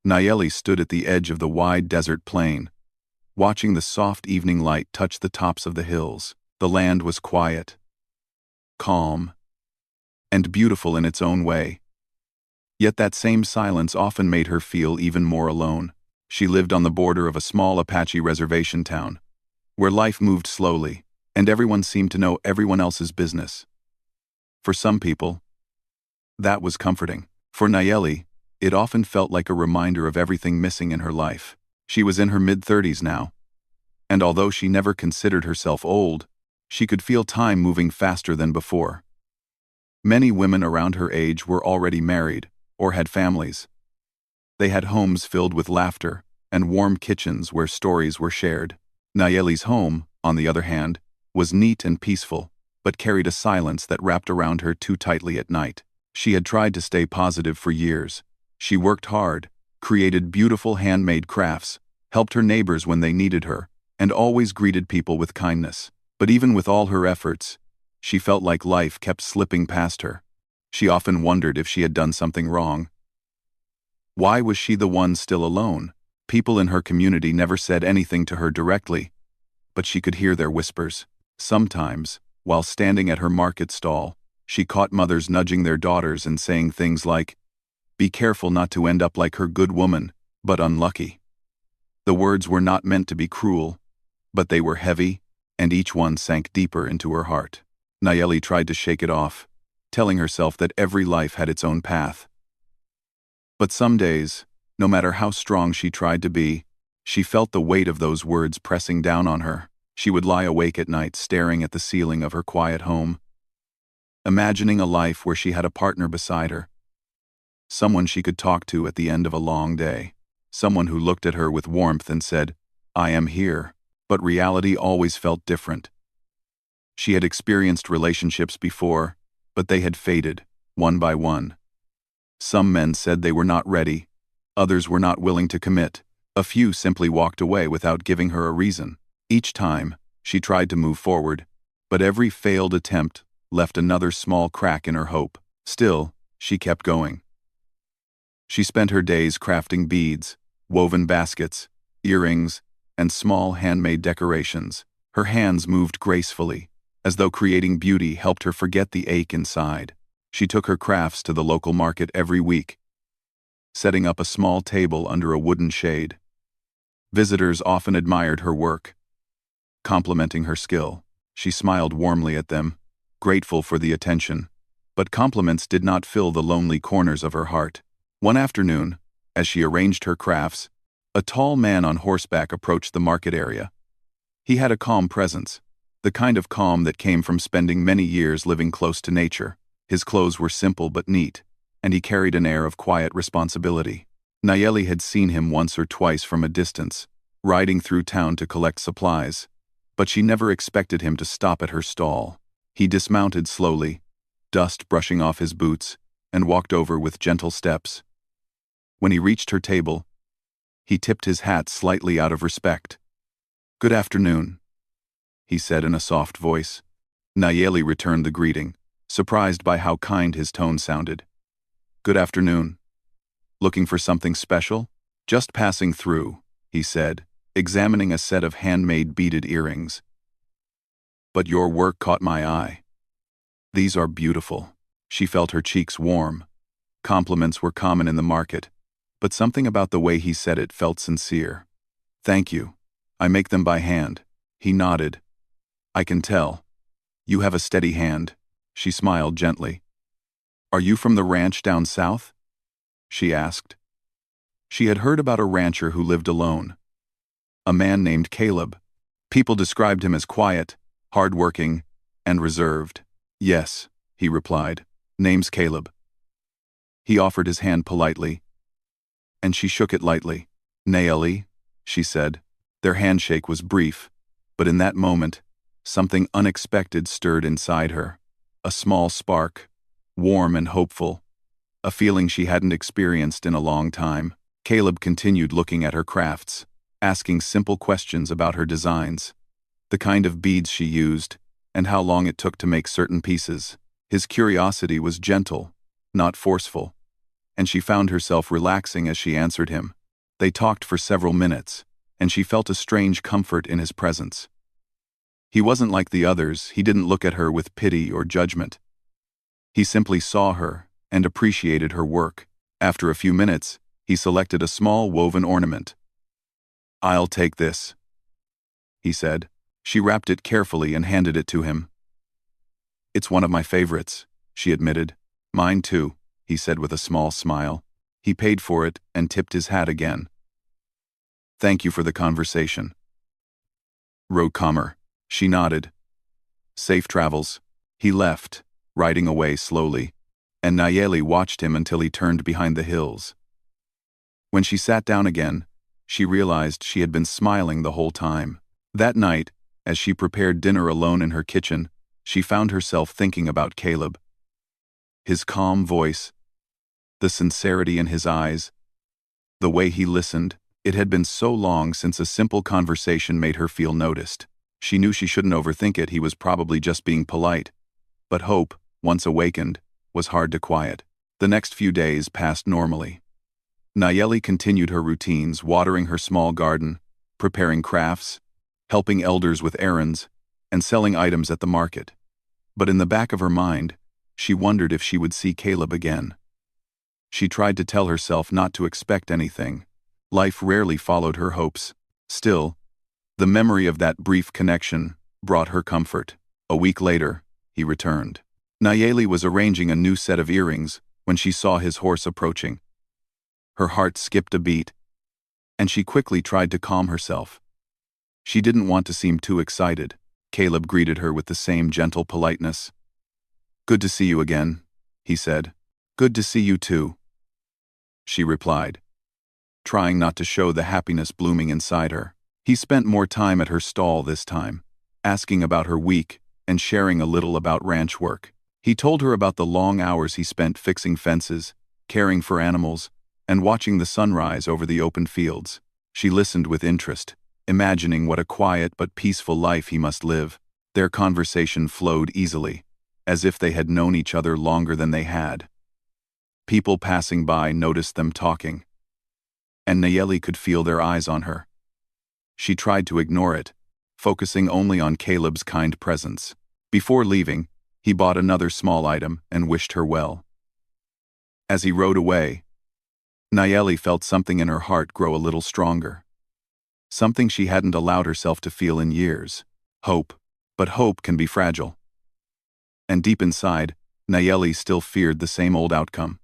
Nayeli stood at the edge of the wide desert plain, watching the soft evening light touch the tops of the hills. The land was quiet, calm, and beautiful in its own way. Yet that same silence often made her feel even more alone. She lived on the border of a small Apache reservation town, where life moved slowly, and everyone seemed to know everyone else's business. For some people, that was comforting. For Nayeli, it often felt like a reminder of everything missing in her life. She was in her mid-30s now, and although she never considered herself old, she could feel time moving faster than before. Many women around her age were already married or had families. They had homes filled with laughter and warm kitchens where stories were shared. Nayeli's home, on the other hand, was neat and peaceful, but carried a silence that wrapped around her too tightly at night. She had tried to stay positive for years. She worked hard, created beautiful handmade crafts, helped her neighbors when they needed her, and always greeted people with kindness. But even with all her efforts, she felt like life kept slipping past her. She often wondered if she had done something wrong. Why was she the one still alone? People in her community never said anything to her directly, but she could hear their whispers. Sometimes, while standing at her market stall, she caught mothers nudging their daughters and saying things like, "Be careful not to end up like her good woman, but unlucky." The words were not meant to be cruel, but they were heavy, and each one sank deeper into her heart. Nayeli tried to shake it off, telling herself that every life had its own path. But some days, no matter how strong she tried to be, she felt the weight of those words pressing down on her. She would lie awake at night staring at the ceiling of her quiet home, imagining a life where she had a partner beside her, someone she could talk to at the end of a long day, someone who looked at her with warmth and said, "I am here." But reality always felt different. She had experienced relationships before, but they had faded, one by one. Some men said they were not ready, others were not willing to commit, a few simply walked away without giving her a reason. Each time, she tried to move forward, but every failed attempt left another small crack in her hope. Still, she kept going. She spent her days crafting beads, woven baskets, earrings, and small handmade decorations. Her hands moved gracefully, as though creating beauty helped her forget the ache inside. She took her crafts to the local market every week, setting up a small table under a wooden shade. Visitors often admired her work, complimenting her skill. She smiled warmly at them, grateful for the attention. But compliments did not fill the lonely corners of her heart. One afternoon, as she arranged her crafts, a tall man on horseback approached the market area. He had a calm presence, the kind of calm that came from spending many years living close to nature. His clothes were simple but neat, and he carried an air of quiet responsibility. Nayeli had seen him once or twice from a distance, riding through town to collect supplies, but she never expected him to stop at her stall. He dismounted slowly, dust brushing off his boots, and walked over with gentle steps. When he reached her table, he tipped his hat slightly out of respect. "Good afternoon," he said in a soft voice. Nayeli returned the greeting, surprised by how kind his tone sounded. "Good afternoon. Looking for something special?" "Just passing through," he said, examining a set of handmade beaded earrings. "But your work caught my eye. These are beautiful." She felt her cheeks warm. Compliments were common in the market, but something about the way he said it felt sincere. "Thank you. I make them by hand." He nodded. "I can tell. You have a steady hand." She smiled gently. "Are you from the ranch down south?" she asked. She had heard about a rancher who lived alone, a man named Caleb. People described him as quiet, hard-working, and reserved. "Yes," he replied. "Name's Caleb." He offered his hand politely, and she shook it lightly. "Nayeli," she said. Their handshake was brief, but in that moment, something unexpected stirred inside her. A small spark, warm and hopeful, a feeling she hadn't experienced in a long time. Caleb continued looking at her crafts, asking simple questions about her designs, the kind of beads she used, and how long it took to make certain pieces. His curiosity was gentle, not forceful. and she found herself relaxing as she answered him. They talked for several minutes, and she felt a strange comfort in his presence. He wasn't like the others. He didn't look at her with pity or judgment. He simply saw her and appreciated her work. After a few minutes, he selected a small woven ornament. "I'll take this," he said. She wrapped it carefully and handed it to him. "It's one of my favorites," she admitted. "Mine too," he said with a small smile. He paid for it and tipped his hat again. "Thank you for the conversation." "Roadcomer," she nodded. "Safe travels." He left, riding away slowly, and Nayeli watched him until he turned behind the hills. When she sat down again, she realized she had been smiling the whole time. That night, as she prepared dinner alone in her kitchen, she found herself thinking about Caleb. His calm voice, the sincerity in his eyes, the way he listened. It had been so long since a simple conversation made her feel noticed. She knew she shouldn't overthink it. He was probably just being polite. But hope, once awakened, was hard to quiet. The next few days passed normally. Nayeli continued her routines, watering her small garden, preparing crafts, helping elders with errands, and selling items at the market. But in the back of her mind, she wondered if she would see Caleb again. She tried to tell herself not to expect anything. Life rarely followed her hopes. Still, the memory of that brief connection brought her comfort. A week later, he returned. Nayeli was arranging a new set of earrings when she saw his horse approaching. Her heart skipped a beat, and she quickly tried to calm herself. She didn't want to seem too excited. Caleb greeted her with the same gentle politeness. "Good to see you again," he said. "Good to see you too," she replied, trying not to show the happiness blooming inside her. He spent more time at her stall this time, asking about her week and sharing a little about ranch work. He told her about the long hours he spent fixing fences, caring for animals, and watching the sunrise over the open fields. She listened with interest, imagining what a quiet but peaceful life he must live. Their conversation flowed easily, as if they had known each other longer than they had. People passing by noticed them talking, and Nayeli could feel their eyes on her. She tried to ignore it, focusing only on Caleb's kind presence. Before leaving, he bought another small item and wished her well. As he rode away, Nayeli felt something in her heart grow a little stronger. Something she hadn't allowed herself to feel in years. Hope. But hope can be fragile. And deep inside, Nayeli still feared the same old outcome.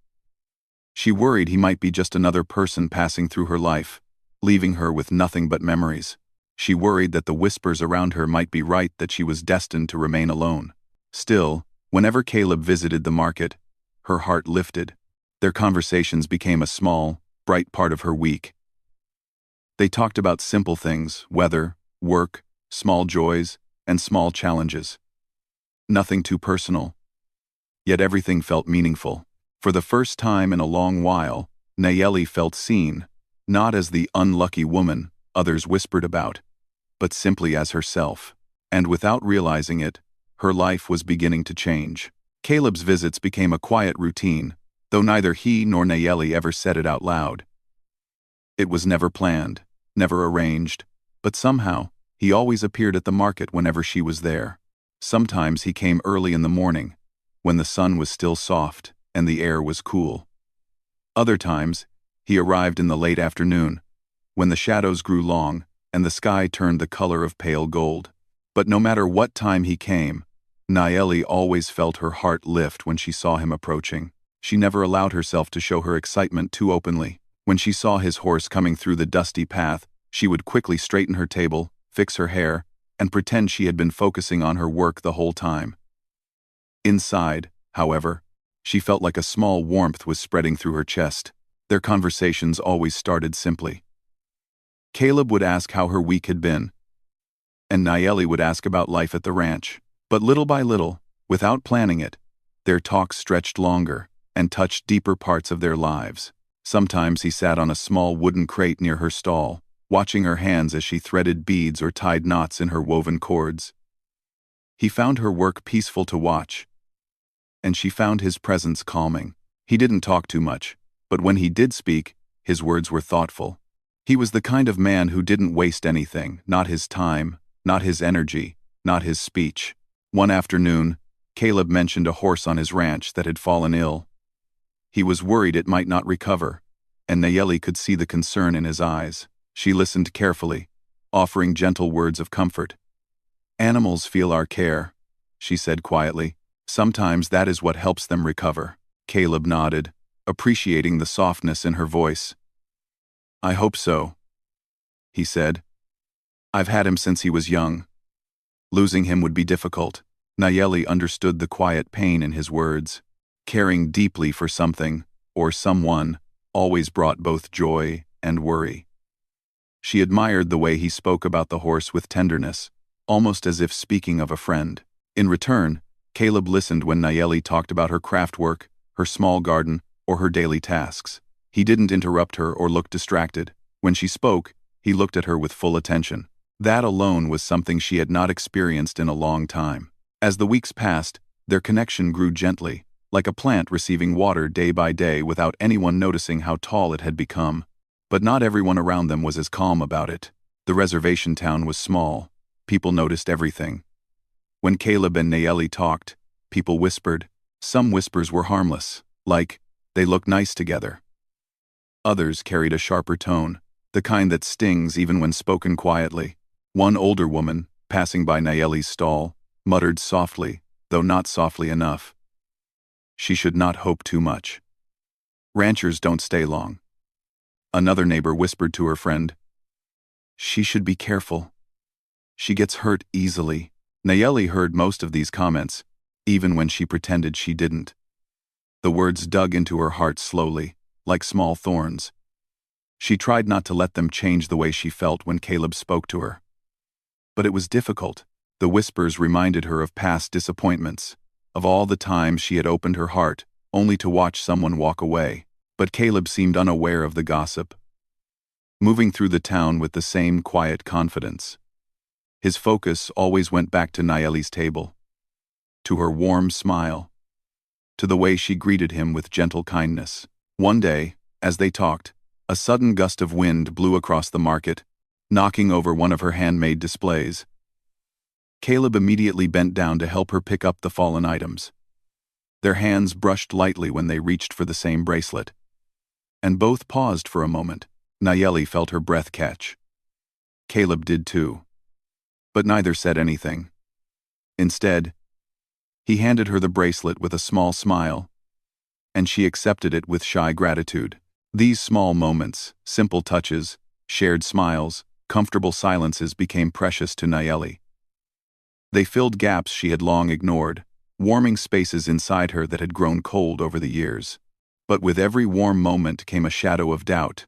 She worried he might be just another person passing through her life, leaving her with nothing but memories. She worried that the whispers around her might be right, that she was destined to remain alone. Still, whenever Caleb visited the market, her heart lifted. Their conversations became a small, bright part of her week. They talked about simple things, weather, work, small joys, and small challenges. Nothing too personal. Yet everything felt meaningful. For the first time in a long while, Nayeli felt seen, not as the unlucky woman others whispered about, but simply as herself. And without realizing it, her life was beginning to change. Caleb's visits became a quiet routine, though neither he nor Nayeli ever said it out loud. It was never planned, never arranged, but somehow, he always appeared at the market whenever she was there. Sometimes he came early in the morning, when the sun was still soft and the air was cool. Other times, he arrived in the late afternoon, when the shadows grew long and the sky turned the color of pale gold. But no matter what time he came, Nayeli always felt her heart lift when she saw him approaching. She never allowed herself to show her excitement too openly. When she saw his horse coming through the dusty path, she would quickly straighten her table, fix her hair, and pretend she had been focusing on her work the whole time. Inside, however, she felt like a small warmth was spreading through her chest. Their conversations always started simply. Caleb would ask how her week had been, and Nayeli would ask about life at the ranch. But little by little, without planning it, their talks stretched longer and touched deeper parts of their lives. Sometimes he sat on a small wooden crate near her stall, watching her hands as she threaded beads or tied knots in her woven cords. He found her work peaceful to watch, and she found his presence calming. He didn't talk too much, But when he did speak, his words were thoughtful. He was the kind of man who didn't waste anything, not his time, not his energy, not his speech. One afternoon, Caleb mentioned a horse on his ranch that had fallen ill. He was worried it might not recover, and Nayeli could see the concern in his eyes. She listened carefully, offering gentle words of comfort. "Animals feel our care," she said quietly. "Sometimes that is what helps them recover." Caleb nodded, appreciating the softness in her voice. "I hope so," he said. "I've had him since he was young. Losing him would be difficult." Nayeli understood the quiet pain in his words. Caring deeply for something, or someone, always brought both joy and worry. She admired the way he spoke about the horse with tenderness, almost as if speaking of a friend. In return, Caleb listened when Nayeli talked about her craft work, her small garden, or her daily tasks. He didn't interrupt her or look distracted. When she spoke, he looked at her with full attention. That alone was something she had not experienced in a long time. As the weeks passed, their connection grew gently, like a plant receiving water day by day without anyone noticing how tall it had become. But not everyone around them was as calm about it. The reservation town was small. People noticed everything. When Caleb and Nayeli talked, people whispered. Some whispers were harmless, like, "They look nice together." Others carried a sharper tone, the kind that stings even when spoken quietly. One older woman, passing by Nayeli's stall, muttered softly, though not softly enough. "She should not hope too much. Ranchers don't stay long." Another neighbor whispered to her friend, "She should be careful. She gets hurt easily." Nayeli heard most of these comments, even when she pretended she didn't. The words dug into her heart slowly, like small thorns. She tried not to let them change the way she felt when Caleb spoke to her. But it was difficult. The whispers reminded her of past disappointments, of all the times she had opened her heart, only to watch someone walk away. But Caleb seemed unaware of the gossip, moving through the town with the same quiet confidence. His focus always went back to Nayeli's table, to her warm smile, to the way she greeted him with gentle kindness. One day, as they talked, a sudden gust of wind blew across the market, knocking over one of her handmade displays. Caleb immediately bent down to help her pick up the fallen items. Their hands brushed lightly when they reached for the same bracelet. And both paused for a moment. Nayeli felt her breath catch. Caleb did too. But neither said anything. Instead, he handed her the bracelet with a small smile, and she accepted it with shy gratitude. These small moments, simple touches, shared smiles, comfortable silences became precious to Nayeli. They filled gaps she had long ignored, warming spaces inside her that had grown cold over the years. But with every warm moment came a shadow of doubt.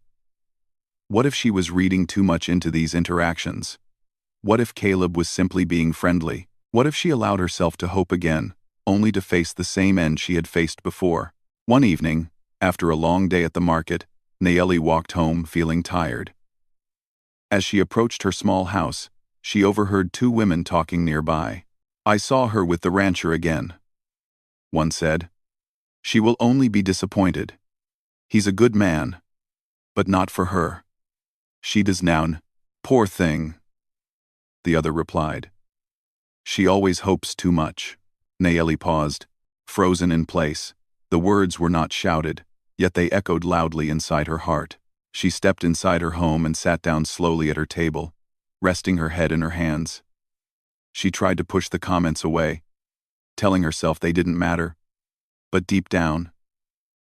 What if she was reading too much into these interactions? What if Caleb was simply being friendly? What if she allowed herself to hope again, only to face the same end she had faced before? One evening, after a long day at the market, Nayeli walked home feeling tired. As she approached her small house, she overheard two women talking nearby. "I saw her with the rancher again," one said. "She will only be disappointed. He's a good man, but not for her. She does now. Poor thing," the other replied. "She always hopes too much." Nayeli paused, frozen in place. The words were not shouted, yet they echoed loudly inside her heart. She stepped inside her home and sat down slowly at her table, resting her head in her hands. She tried to push the comments away, telling herself they didn't matter. But deep down,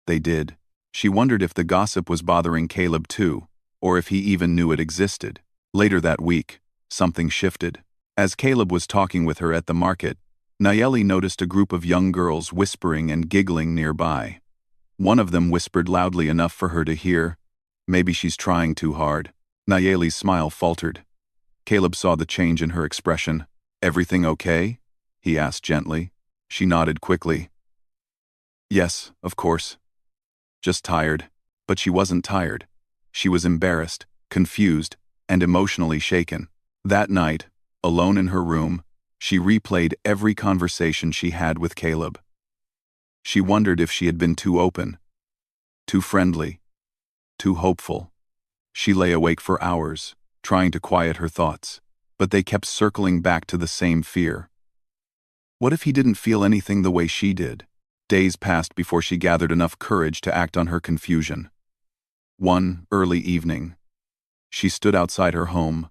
they did. She wondered if the gossip was bothering Caleb too, or if he even knew it existed. Later that week, something shifted. As Caleb was talking with her at the market, Nayeli noticed a group of young girls whispering and giggling nearby. One of them whispered loudly enough for her to hear, "Maybe she's trying too hard." Nayeli's smile faltered. Caleb saw the change in her expression. "Everything okay?" he asked gently. She nodded quickly. "Yes, of course. Just tired." But she wasn't tired. She was embarrassed, confused, and emotionally shaken. That night, alone in her room, she replayed every conversation she had with Caleb. She wondered if she had been too open, too friendly, too hopeful. She lay awake for hours, trying to quiet her thoughts, but they kept circling back to the same fear. What if he didn't feel anything the way she did? Days passed before she gathered enough courage to act on her confusion. One early evening, she stood outside her home,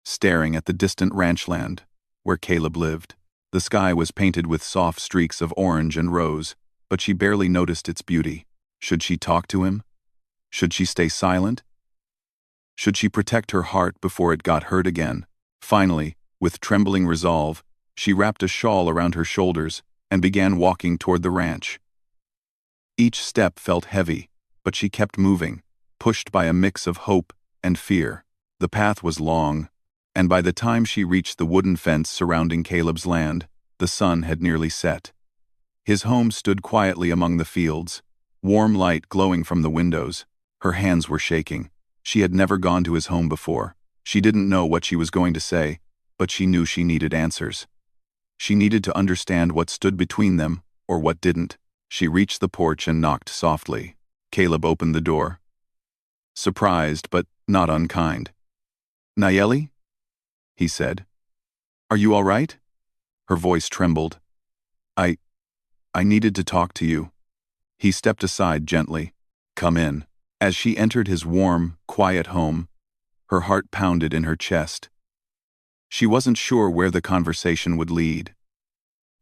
staring at the distant ranchland where Caleb lived. The sky was painted with soft streaks of orange and rose, but she barely noticed its beauty. Should she talk to him? Should she stay silent? Should she protect her heart before it got hurt again? Finally, with trembling resolve, she wrapped a shawl around her shoulders and began walking toward the ranch. Each step felt heavy, but she kept moving, pushed by a mix of hope and fear. The path was long, and by the time she reached the wooden fence surrounding Caleb's land, the sun had nearly set. His home stood quietly among the fields, warm light glowing from the windows. Her hands were shaking. She had never gone to his home before. She didn't know what she was going to say, but she knew she needed answers. She needed to understand what stood between them, or what didn't. She reached the porch and knocked softly. Caleb opened the door. Surprised, but not unkind. "Nayeli?" he said. "Are you all right?" Her voice trembled. I needed to talk to you." He stepped aside gently. "Come in." As she entered his warm, quiet home, her heart pounded in her chest. She wasn't sure where the conversation would lead.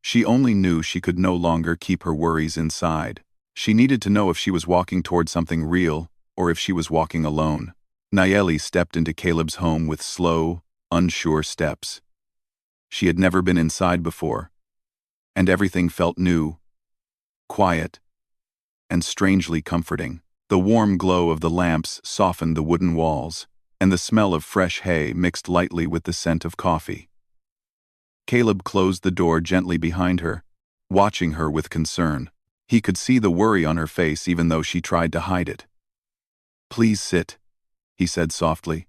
She only knew she could no longer keep her worries inside. She needed to know if she was walking toward something real, or if she was walking alone. Nayeli stepped into Caleb's home with slow, unsure steps. She had never been inside before, and everything felt new, quiet, and strangely comforting. The warm glow of the lamps softened the wooden walls, and the smell of fresh hay mixed lightly with the scent of coffee. Caleb closed the door gently behind her, watching her with concern. He could see the worry on her face even though she tried to hide it. "Please sit," he said softly,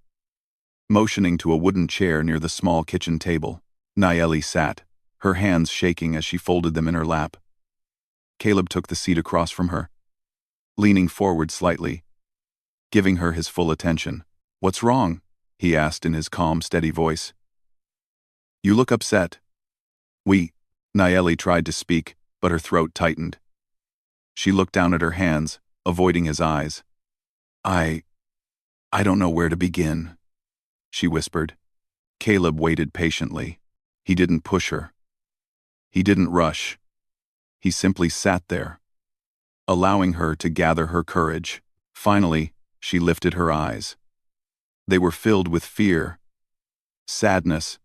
motioning to a wooden chair near the small kitchen table. Nayeli sat, her hands shaking as she folded them in her lap. Caleb took the seat across from her, leaning forward slightly, giving her his full attention. "What's wrong?" he asked in his calm, steady voice. "You look upset." Nayeli tried to speak, but her throat tightened. She looked down at her hands, avoiding his eyes. I don't know where to begin," she whispered. Caleb waited patiently. He didn't push her. He didn't rush. He simply sat there, allowing her to gather her courage. Finally, she lifted her eyes. They were filled with fear, sadness,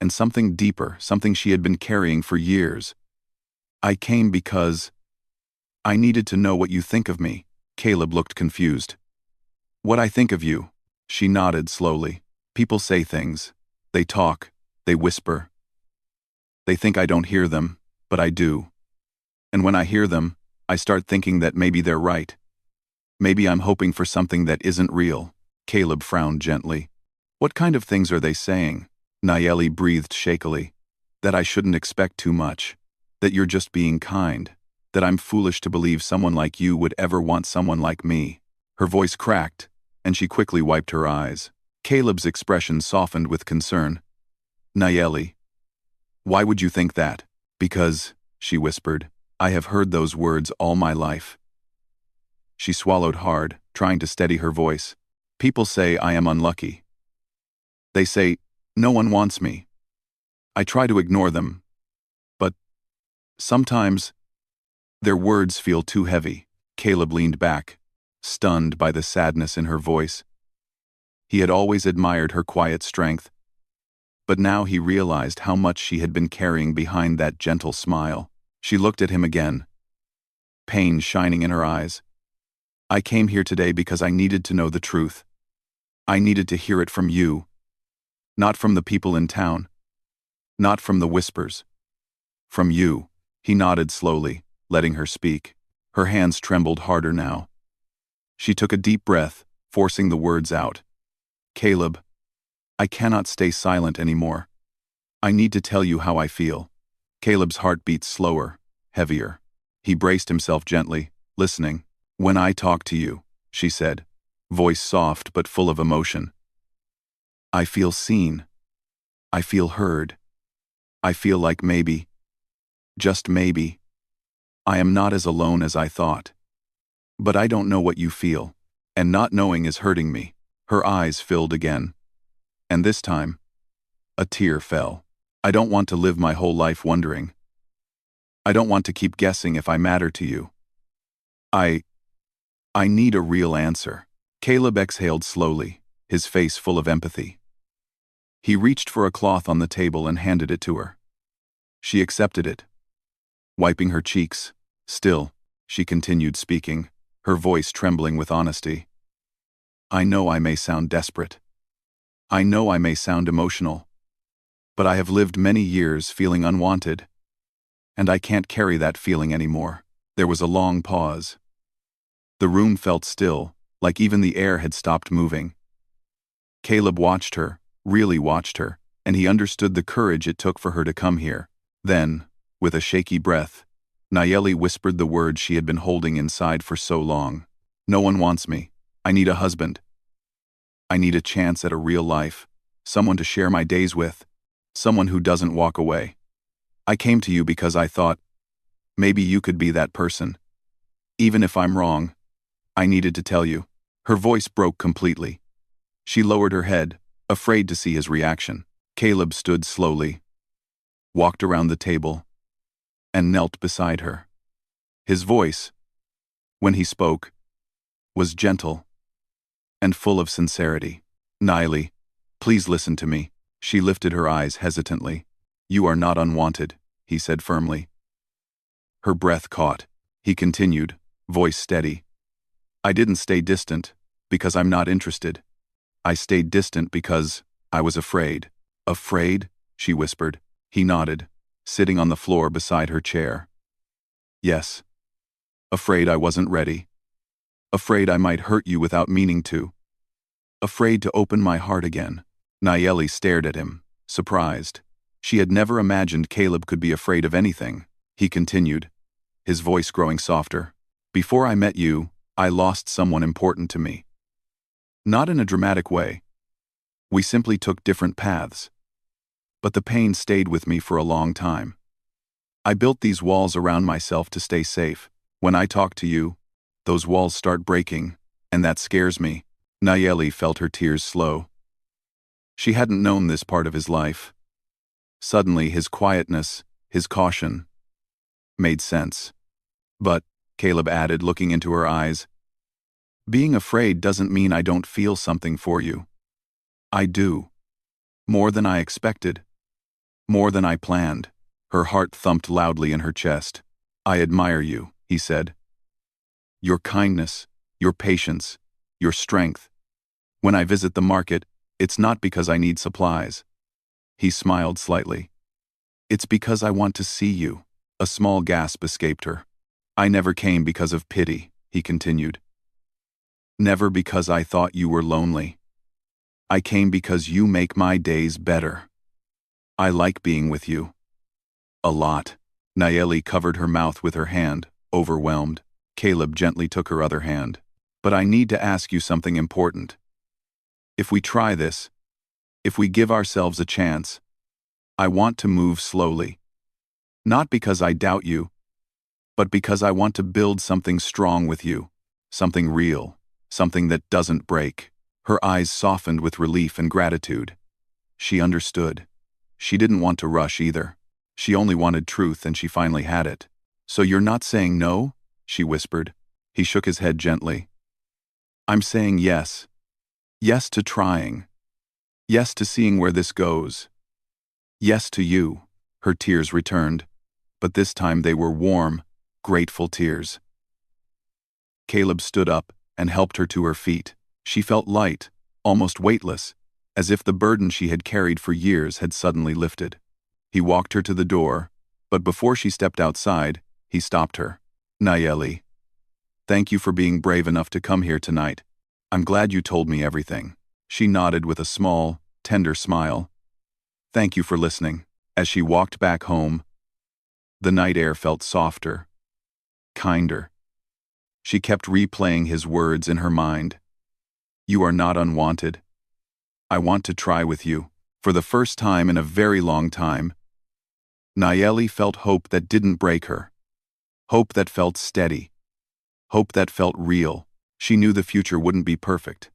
and something deeper, something she had been carrying for years. "I came because I needed to know what you think of me." Caleb looked confused. "What I think of you?" She nodded slowly. "People say things. They talk. They whisper. They think I don't hear them, but I do. And when I hear them, I start thinking that maybe they're right. Maybe I'm hoping for something that isn't real." Caleb frowned gently. "What kind of things are they saying?" Nayeli breathed shakily. "That I shouldn't expect too much. That you're just being kind. That I'm foolish to believe someone like you would ever want someone like me." Her voice cracked, and she quickly wiped her eyes. Caleb's expression softened with concern. "Nayeli, why would you think that?" "Because," she whispered, "I have heard those words all my life." She swallowed hard, trying to steady her voice. "People say I am unlucky. They say no one wants me. I try to ignore them, but sometimes their words feel too heavy." Caleb leaned back, stunned by the sadness in her voice. He had always admired her quiet strength, but now he realized how much she had been carrying behind that gentle smile. She looked at him again, pain shining in her eyes. "I came here today because I needed to know the truth. I needed to hear it from you. Not from the people in town. Not from the whispers. From you." He nodded slowly, letting her speak. Her hands trembled harder now. She took a deep breath, forcing the words out. "Caleb, I cannot stay silent anymore. I need to tell you how I feel." Caleb's heart beat slower, heavier. He braced himself gently, listening. When I talk to you, she said, voice soft but full of emotion, I feel seen. I feel heard. I feel like maybe, just maybe, I am not as alone as I thought. But I don't know what you feel, and not knowing is hurting me. Her eyes filled again. And this time, a tear fell. I don't want to live my whole life wondering. I don't want to keep guessing if I matter to you. I need a real answer. Caleb exhaled slowly, his face full of empathy. He reached for a cloth on the table and handed it to her. She accepted it. Wiping her cheeks, still, she continued speaking, her voice trembling with honesty. I know I may sound desperate. I know I may sound emotional. But I have lived many years feeling unwanted. And I can't carry that feeling anymore. There was a long pause. The room felt still, like even the air had stopped moving. Caleb watched her, really watched her, and he understood the courage it took for her to come here. Then, with a shaky breath, Nayeli whispered the words she had been holding inside for so long. No one wants me. I need a husband. I need a chance at a real life, someone to share my days with, someone who doesn't walk away. I came to you because I thought, maybe you could be that person. Even if I'm wrong, I needed to tell you. Her voice broke completely. She lowered her head, afraid to see his reaction. Caleb stood slowly, walked around the table, and knelt beside her. His voice, when he spoke, was gentle and full of sincerity. Nayeli, please listen to me. She lifted her eyes hesitantly. You are not unwanted, he said firmly. Her breath caught. He continued, voice steady. I didn't stay distant because I'm not interested. I stayed distant because I was afraid. Afraid? She whispered. He nodded, sitting on the floor beside her chair. Yes. Afraid I wasn't ready. Afraid I might hurt you without meaning to. Afraid to open my heart again. Nayeli stared at him, surprised. She had never imagined Caleb could be afraid of anything. He continued, his voice growing softer. Before I met you, I lost someone important to me. Not in a dramatic way. We simply took different paths. But the pain stayed with me for a long time. I built these walls around myself to stay safe. When I talk to you, those walls start breaking, and that scares me. Nayeli felt her tears slow. She hadn't known this part of his life. Suddenly, his quietness, his caution, made sense. But, Caleb added, looking into her eyes, being afraid doesn't mean I don't feel something for you. I do. More than I expected. More than I planned. Her heart thumped loudly in her chest. I admire you, he said. Your kindness, your patience, your strength. When I visit the market, it's not because I need supplies. He smiled slightly. It's because I want to see you. A small gasp escaped her. I never came because of pity, he continued. Never because I thought you were lonely. I came because you make my days better. I like being with you. A lot. Nayeli covered her mouth with her hand, overwhelmed. Caleb gently took her other hand. But I need to ask you something important. If we try this, if we give ourselves a chance, I want to move slowly. Not because I doubt you, but because I want to build something strong with you, something real, something that doesn't break. Her eyes softened with relief and gratitude. She understood. She didn't want to rush either. She only wanted truth, and she finally had it. So you're not saying no? She whispered. He shook his head gently. I'm saying yes. Yes to trying. Yes to seeing where this goes. Yes to you. Her tears returned, but this time they were warm, grateful tears. Caleb stood up and helped her to her feet. She felt light, almost weightless, as if the burden she had carried for years had suddenly lifted. He walked her to the door, but before she stepped outside, he stopped her. Nayeli, thank you for being brave enough to come here tonight. I'm glad you told me everything. She nodded with a small, tender smile. Thank you for listening. As she walked back home, the night air felt softer, kinder. She kept replaying his words in her mind. You are not unwanted. I want to try with you. For the first time in a very long time, Nayeli felt hope that didn't break her. Hope that felt steady. Hope that felt real. She knew the future wouldn't be perfect.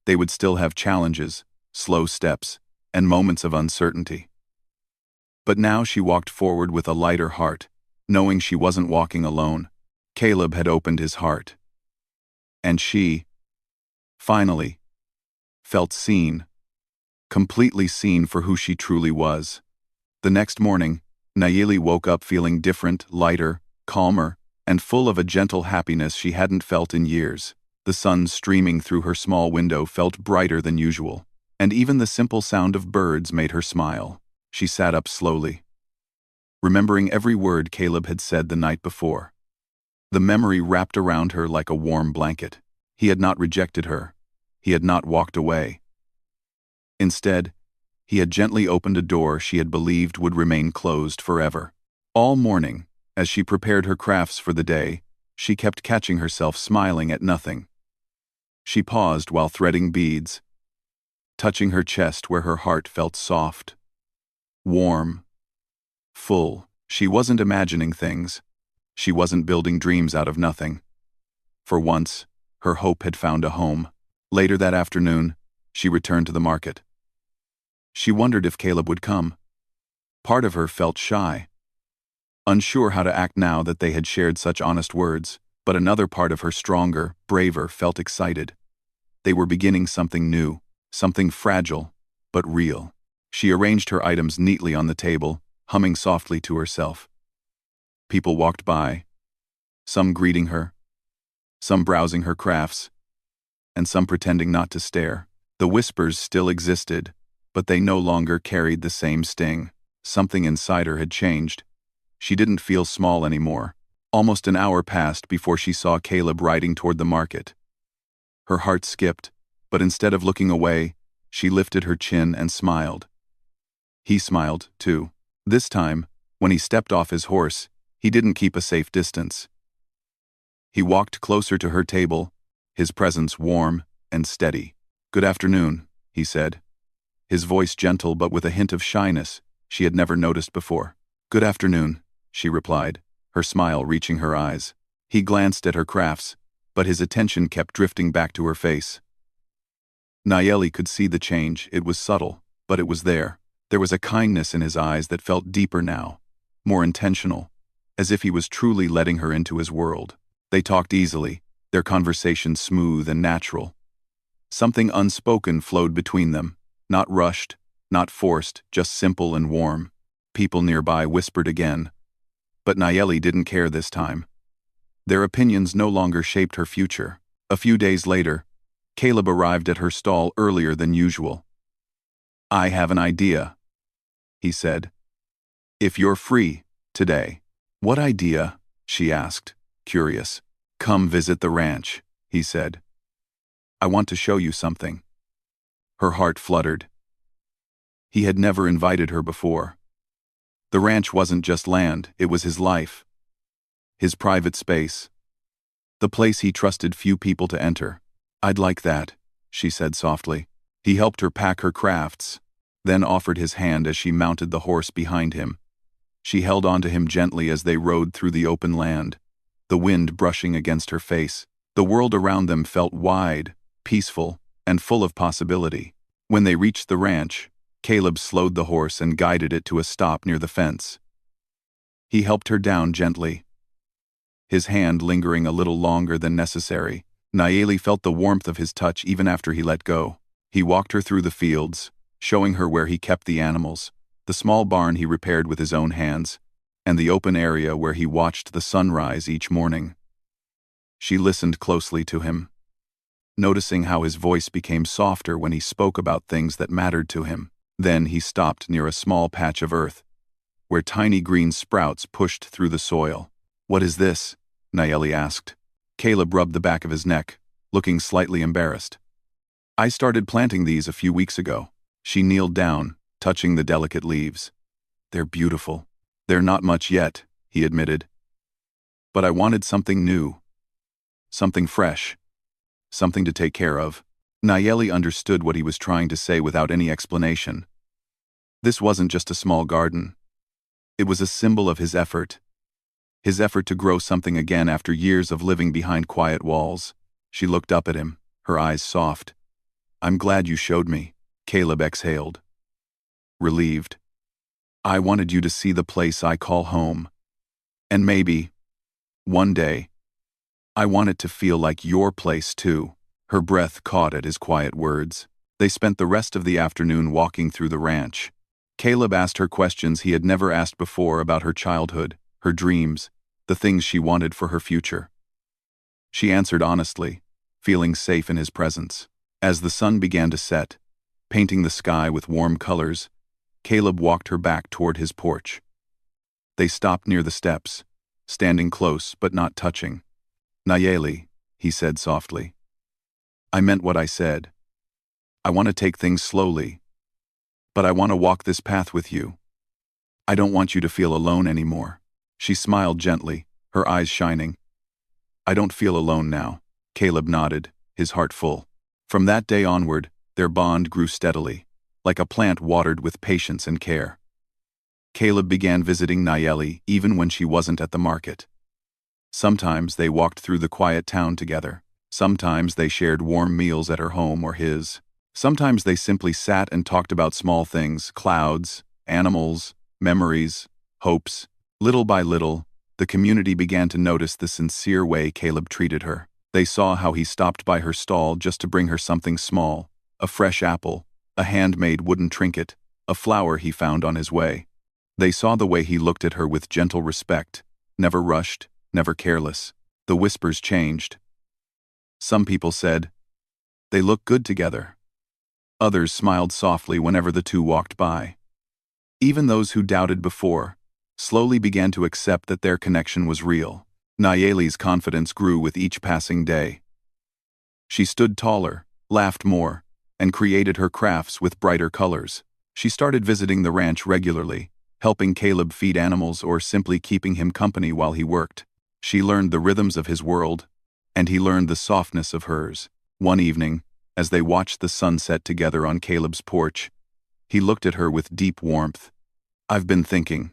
They would still have challenges, slow steps, and moments of uncertainty. But now she walked forward with a lighter heart, knowing she wasn't walking alone. Caleb had opened his heart. And she, finally, felt seen. Completely seen for who she truly was. The next morning, Nayeli woke up feeling different, lighter, calmer, and full of a gentle happiness she hadn't felt in years. The sun streaming through her small window felt brighter than usual, and even the simple sound of birds made her smile. She sat up slowly, remembering every word Caleb had said the night before. The memory wrapped around her like a warm blanket. He had not rejected her. He had not walked away. Instead, he had gently opened a door she had believed would remain closed forever. All morning, as she prepared her crafts for the day, she kept catching herself smiling at nothing. She paused while threading beads, touching her chest where her heart felt soft, warm, full. She wasn't imagining things. She wasn't building dreams out of nothing. For once, her hope had found a home. Later that afternoon, she returned to the market. She wondered if Caleb would come. Part of her felt shy, unsure how to act now that they had shared such honest words, but another part of her, stronger, braver, felt excited. They were beginning something new, something fragile, but real. She arranged her items neatly on the table, humming softly to herself. People walked by, some greeting her, some browsing her crafts, and some pretending not to stare. The whispers still existed, but they no longer carried the same sting. Something inside her had changed. She didn't feel small anymore. Almost an hour passed before she saw Caleb riding toward the market. Her heart skipped, but instead of looking away, she lifted her chin and smiled. He smiled, too. This time, when he stepped off his horse, he didn't keep a safe distance. He walked closer to her table, his presence warm and steady. "Good afternoon," he said, his voice gentle but with a hint of shyness she had never noticed before. "Good afternoon," she replied, her smile reaching her eyes. He glanced at her crafts, but his attention kept drifting back to her face. Nayeli could see the change. It was subtle, but it was there. There was a kindness in his eyes that felt deeper now, more intentional, as if he was truly letting her into his world. They talked easily, their conversation smooth and natural. Something unspoken flowed between them, not rushed, not forced, just simple and warm. People nearby whispered again, but Nayeli didn't care this time. Their opinions no longer shaped her future. A few days later, Caleb arrived at her stall earlier than usual. "I have an idea," he said. "If you're free, today." "What idea?" she asked, curious. "Come visit the ranch," he said. "I want to show you something." Her heart fluttered. He had never invited her before. The ranch wasn't just land, it was his life. His private space. The place he trusted few people to enter. "I'd like that," she said softly. He helped her pack her crafts, then offered his hand as she mounted the horse behind him. She held onto him gently as they rode through the open land, the wind brushing against her face. The world around them felt wide, peaceful, and full of possibility. When they reached the ranch, Caleb slowed the horse and guided it to a stop near the fence. He helped her down gently, his hand lingering a little longer than necessary. Nayeli felt the warmth of his touch even after he let go. He walked her through the fields, showing her where he kept the animals, the small barn he repaired with his own hands, and the open area where he watched the sunrise each morning. She listened closely to him, noticing how his voice became softer when he spoke about things that mattered to him. Then he stopped near a small patch of earth, where tiny green sprouts pushed through the soil. "What is this?" Nayeli asked. Caleb rubbed the back of his neck, looking slightly embarrassed. "I started planting these a few weeks ago." She kneeled down, touching the delicate leaves. "They're beautiful." "They're not much yet," he admitted. "But I wanted something new. something fresh, something to take care of. Nayeli understood what he was trying to say without any explanation. This wasn't just a small garden. It was a symbol of his effort to grow something again after years of living behind quiet walls. She looked up at him, her eyes soft. "I'm glad you showed me," Caleb exhaled. Relieved. "I wanted you to see the place I call home. And maybe, one day, I want it to feel like your place too." Her breath caught at his quiet words. They spent the rest of the afternoon walking through the ranch. Caleb asked her questions he had never asked before about her childhood, her dreams, the things she wanted for her future. She answered honestly, feeling safe in his presence. As the sun began to set, painting the sky with warm colors, Caleb walked her back toward his porch. They stopped near the steps, standing close but not touching. "Nayeli," he said softly. "I meant what I said. I want to take things slowly, but I want to walk this path with you. I don't want you to feel alone anymore." She smiled gently, her eyes shining. "I don't feel alone now." Caleb nodded, his heart full. From that day onward, their bond grew steadily, like a plant watered with patience and care. Caleb began visiting Nayeli even when she wasn't at the market. Sometimes they walked through the quiet town together. Sometimes they shared warm meals at her home or his. Sometimes they simply sat and talked about small things, clouds, animals, memories, hopes. Little by little, the community began to notice the sincere way Caleb treated her. They saw how he stopped by her stall just to bring her something small, a fresh apple, a handmade wooden trinket, a flower he found on his way. They saw the way he looked at her with gentle respect, never rushed, never careless. The whispers changed. Some people said, "They look good together." Others smiled softly whenever the two walked by. Even those who doubted before slowly began to accept that their connection was real. Nayeli's confidence grew with each passing day. She stood taller, laughed more, and created her crafts with brighter colors. She started visiting the ranch regularly, helping Caleb feed animals or simply keeping him company while he worked. She learned the rhythms of his world, and he learned the softness of hers. One evening, as they watched the sunset together on Caleb's porch, he looked at her with deep warmth. "I've been thinking,"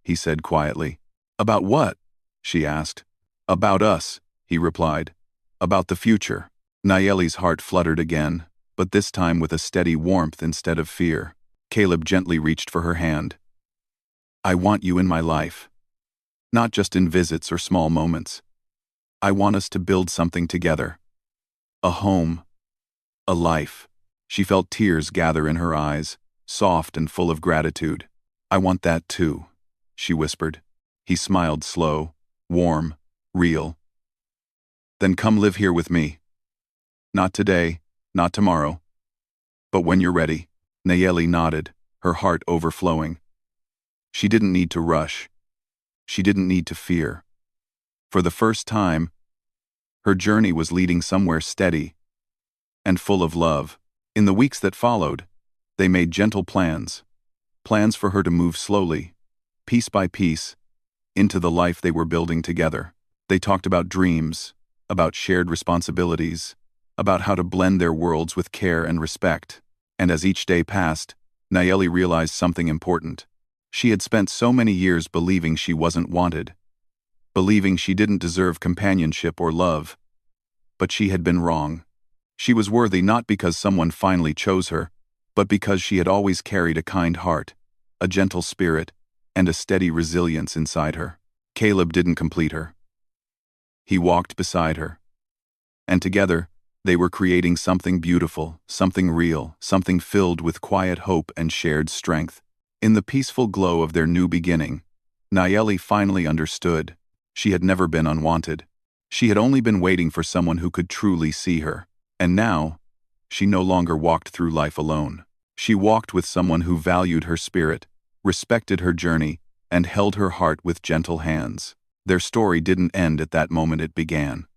he said quietly. "About what?" she asked. "About us," he replied. "About the future." Nayeli's heart fluttered again, but this time with a steady warmth instead of fear. Caleb gently reached for her hand. "I want you in my life. Not just in visits or small moments. I want us to build something together. A home. A life." She felt tears gather in her eyes, soft and full of gratitude. "I want that too," she whispered. He smiled slow, warm, real. "Then come live here with me. Not today, not tomorrow, but when you're ready." Nayeli nodded, her heart overflowing. She didn't need to rush. She didn't need to fear. For the first time, her journey was leading somewhere steady and full of love. In the weeks that followed, they made gentle plans for her to move slowly, piece by piece, into the life they were building together. They talked about dreams, about shared responsibilities, about how to blend their worlds with care and respect. And as each day passed, Nayeli realized something important. She had spent so many years believing she wasn't wanted, believing she didn't deserve companionship or love. But she had been wrong. She was worthy not because someone finally chose her, but because she had always carried a kind heart, a gentle spirit, and a steady resilience inside her. Caleb didn't complete her. He walked beside her. And together, they were creating something beautiful, something real, something filled with quiet hope and shared strength. In the peaceful glow of their new beginning, Nayeli finally understood. She had never been unwanted. She had only been waiting for someone who could truly see her. And now, she no longer walked through life alone. She walked with someone who valued her spirit, respected her journey, and held her heart with gentle hands. Their story didn't end at that moment it began.